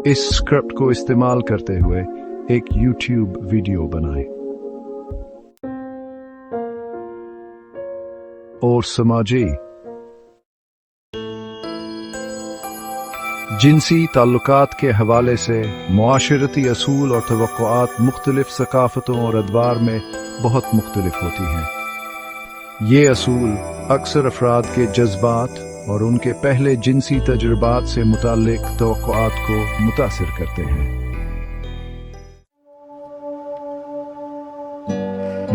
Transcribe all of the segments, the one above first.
इस स्क्रिप्ट को इस्तेमाल करते हुए एक YouTube वीडियो बनाएं और समाजी जिनसी ताल्लुकात के हवाले से मुआशरती असूल और तवक्कुआत मुख्तलिफ सकाफ़तों और अदवार में बहुत मुख्तलिफ होती हैं। ये असूल अक्सर अफराद के जज्बात और उनके पहले जिनसी तजुर्बात से मुताल्लिक तवक्कुआत को मुतासिर करते हैं।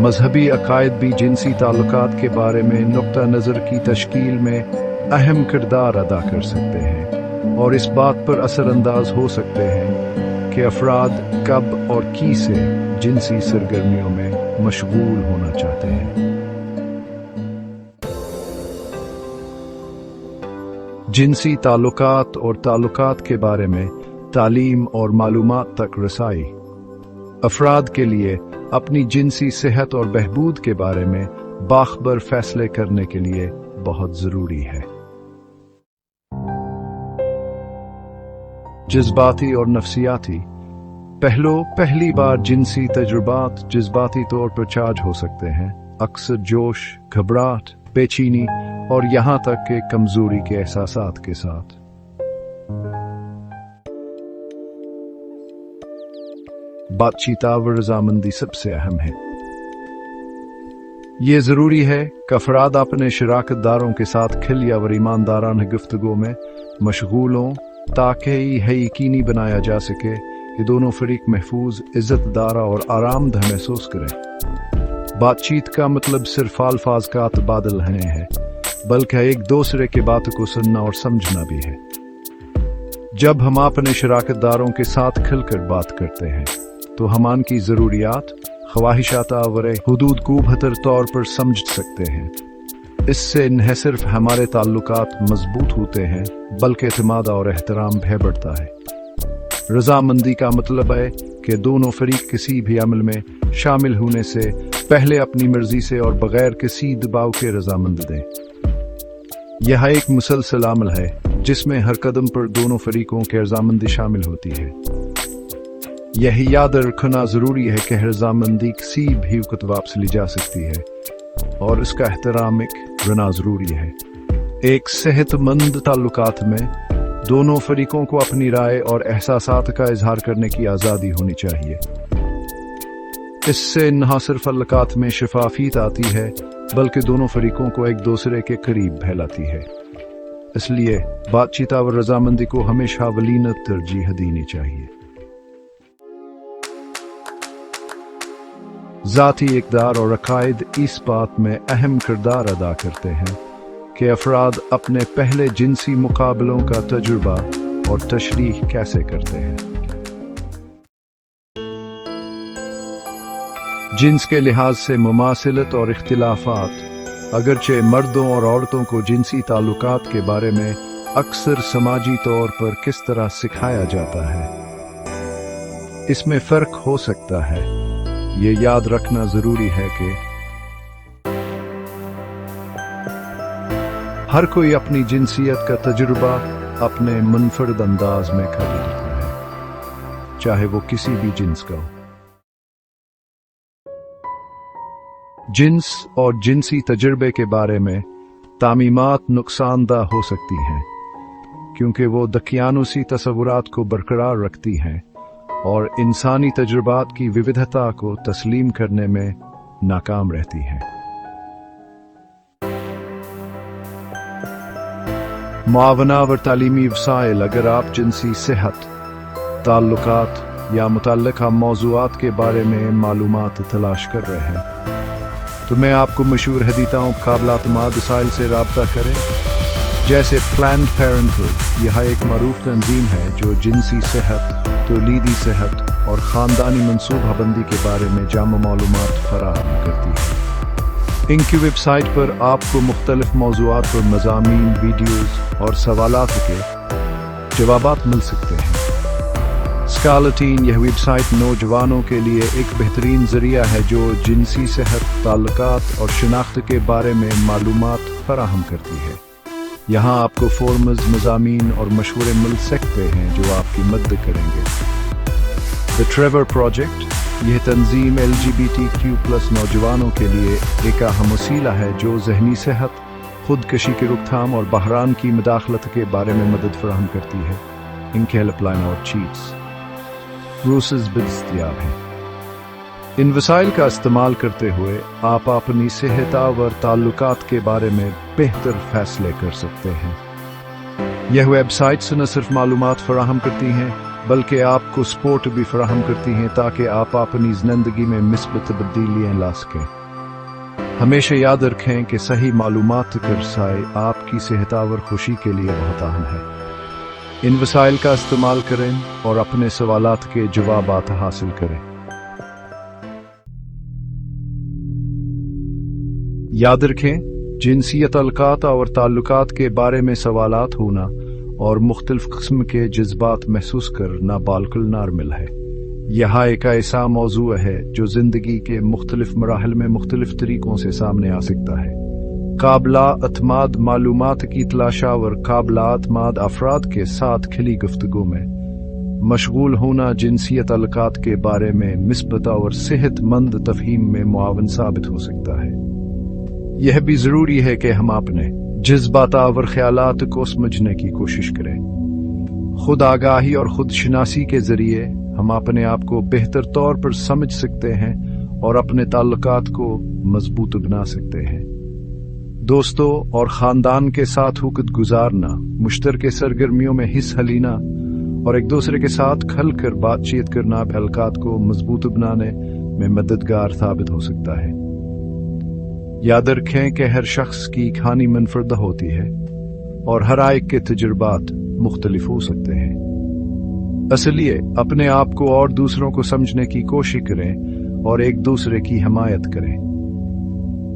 मजहबी अकायद भी जिनसी ताल्लुकात के बारे में नुक्ता नज़र की तश्कील में अहम किरदार अदा कर सकते हैं और इस बात पर असरअंदाज हो सकते हैं कि अफराद कब और की से जिनसी सरगर्मियों में मशगूल होना चाहते हैं। जिनसी ताल्लुकात और ताल्लुकात के बारे में तालीम और मालूमात तक रसाई अफराद के लिए अपनी जिनसी सेहत और बहबूद के बारे में बाखबर फैसले करने के लिए बहुत जरूरी है। जज्बाती और नफ्सियाती पहली बार जिनसी तजुर्बात जज्बाती तौर पर चार्ज हो सकते हैं, अक्सर जोश, घबराहट, बेचैनी और यहाँ तक कि कमजोरी के एहसासात के साथ। बातचीत व रजामंदी सबसे अहम है। ये जरूरी है कि अफराद अपने शराकतदारों के साथ खिलिया व ईमानदाराना गुफ्तगू में मशगूल हों ताकि यह यकीनी बनाया जा सके कि दोनों फरीक महफूज, इज्जतदारा और आरामदह महसूस करें। बातचीत का मतलब सिर्फ अल्फाज का तबादल नहीं है, बल्कि एक दूसरे की बातों को सुनना और समझना भी है। जब हम अपने शराकतदारों के साथ खुलकर बात करते हैं तो हम उनकी ज़रूरियात, ख्वाहिशात और हुदूद को बेहतर तौर पर समझ सकते हैं। इससे न सिर्फ हमारे ताल्लुकात मजबूत होते हैं बल्कि एतमाद और एहतराम भी बढ़ता है। रजामंदी का मतलब है कि दोनों फरीक किसी भी अमल में शामिल होने से पहले अपनी मर्जी से और बगैर किसी दबाव के रजामंद दें। यह एक मुसलसल अमल है जिसमें हर कदम पर दोनों फरीकों की रजामंदी शामिल होती है। यह याद रखना जरूरी है कि रजामंदी किसी भी वक्त वापस ली जा सकती है और इसका एहतराम रहना जरूरी है। एक सेहतमंद ताल्लुकात में दोनों फरीकों को अपनी राय और एहसासात का इजहार करने की आज़ादी होनी चाहिए। इससे न सिर्फ ताल्लुकात में शफाफियत आती है बल्कि दोनों फरीकों को एक दूसरे के करीब फैलाती है। इसलिए बातचीत और रजामंदी को हमेशा वलीनत तरजीह देनी चाहिए। ज़ाती इक़दार और अकायद इस बात में अहम किरदार अदा करते हैं कि अफराद अपने पहले जिनसी मुकाबलों का तजुर्बा और तशरीह कैसे करते हैं। जिन्स के लिहाज से मुमासिलत और इख्तिलाफात अगरचे मर्दों और औरतों को जिनसी ताल्लुकात के बारे में अक्सर समाजी तौर पर किस तरह सिखाया जाता है, इसमें फ़र्क हो सकता है। ये याद रखना ज़रूरी है कि हर कोई अपनी जिनसियत का तजुर्बा अपने मुनफरद अंदाज में कर लेता है, चाहे वो किसी भी जिन्स का हो। जिन्स और जिनसी तजुर्बे के बारे में तामीमात नुकसानदा हो सकती हैं क्योंकि वो दकियानुसी तसव्वुरात को बरकरार रखती हैं और इंसानी तजुर्बात की विविधता को तस्लीम करने में नाकाम रहती हैं। मुआवना और तालीमी वसाइल अगर आप जिनसी सेहत, ताल्लुकात या मुतल्लिका मौज़ूआत के बारे में मालूमात तलाश कर रहे हैं तो मैं आपको मशहूर हदीताओं काबिल-एतमाद वसाइल से राब्ता करें, जैसे प्लान्ड पेरेंटहुड। यह एक मरूफ तंजीम है जो जिनसी सेहत, तौलीदी सेहत और ख़ानदानी मनसूबाबंदी के बारे में जाम मालूमात फराहम करती है। इनकी वेबसाइट पर आपको मुख्तलिफ मौज़ूआत पर मज़ामीन, वीडियोज़ और सवालात के जवाबात मिल सकते हैं। स्कॉलरटीन यह वेबसाइट नौजवानों के लिए एक बेहतरीन ज़रिया है जो जिनसी सेहत, ताल्लुकात और शिनाख्त के बारे में मालूमात फराहम करती है। यहाँ आपको फोरम्स, मज़ामीन और मशवरे मिल सकते हैं जो आपकी मदद करेंगे। द ट्रेवर प्रोजेक्ट, यह तंजीम LGBTQ+ नौजवानों के लिए एक अहम वसीला है जो जहनी सेहत, खुदकशी की रोकथाम और बहरान की मदाखलत के बारे में मदद फराहम करती है। इनके हेल्पलाइन और चीट्स रूसेस भी दस्तयाब हैं। इन वसाइल का इस्तेमाल करते हुए आप अपनी सेहत और ताल्लुकात के बारे में बेहतर फैसले कर सकते हैं। यह वेबसाइट्स न सिर्फ मालूमात फराहम करती हैं बल्कि आपको सपोर्ट भी फराहम करती हैं ताकि आप अपनी जिंदगी में मिस्बत तब्दीलियां ला सकें। हमेशा याद रखें कि सही मालूमात का रसाई आपकी सेहत और खुशी के लिए बहुत अहम है। इन वसाइल का इस्तेमाल करें और अपने सवालात के जवाबात हासिल करें। याद रखें, जिनसियत अलकात और ताल्लुकात के बारे में सवालात होना और मुख्तलिफ किस्म के जज्बात महसूस करना बिल्कुल नॉर्मल है। यह एक ऐसा मौजू है जो जिंदगी के मुख्तलिफ मराहल में मुख्तलिफ तरीकों से सामने आ सकता है। काबिला अतमाद मालूमात की तलाश और काबिला अतमाद अफराद के साथ खिली गुफ्तगू में मशगूल होना जिनसियत अलकात के बारे में मिस्बत और सेहतमंद तफहीम में मुआवन साबित हो सकता है। यह भी जरूरी है कि हम अपने जज्बात और ख्यालात को समझने की कोशिश करें। खुद आगाही और खुद शनासी के जरिए हम अपने आप को बेहतर तौर पर समझ सकते हैं और अपने ताल्लुकात को मजबूत बना सकते हैं। दोस्तों और खानदान के साथ वक्त गुजारना, मुश्तरके सरगर्मियों में हिस्सा लेना और एक दूसरे के साथ खुलकर बातचीत करना ताल्लुकात को मजबूत बनाने में मददगार साबित हो सकता है। याद रखें कि हर शख्स की कहानी मुनफरदा होती है और हर एक के तजुर्बात मुख्तलिफ हो सकते हैं। इसलिए अपने आप को और दूसरों को समझने की कोशिश करें और एक दूसरे की हिमायत करें।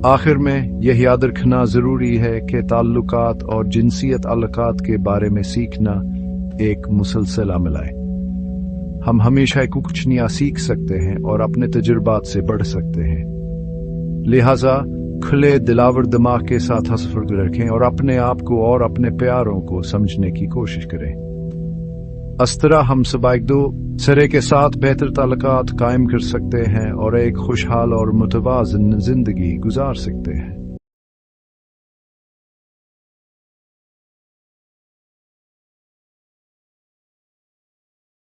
आखिर में यह याद रखना जरूरी है कि ताल्लुकात और जिनसियत अलकात के बारे में सीखना एक मुसलसल अमल है। हम हमेशा कुछ नया सीख सकते हैं और अपने तजुर्बात से बढ़ सकते हैं। लिहाजा खुले दिलावर दिमाग के साथ हसफर रखें और अपने आप को और अपने प्यारों को समझने की कोशिश करें। इस तरह हम सब एक दूसरे के साथ बेहतर ताल्लुकात कायम कर सकते हैं और एक खुशहाल और मुतवाज़िन जिंदगी गुजार सकते हैं।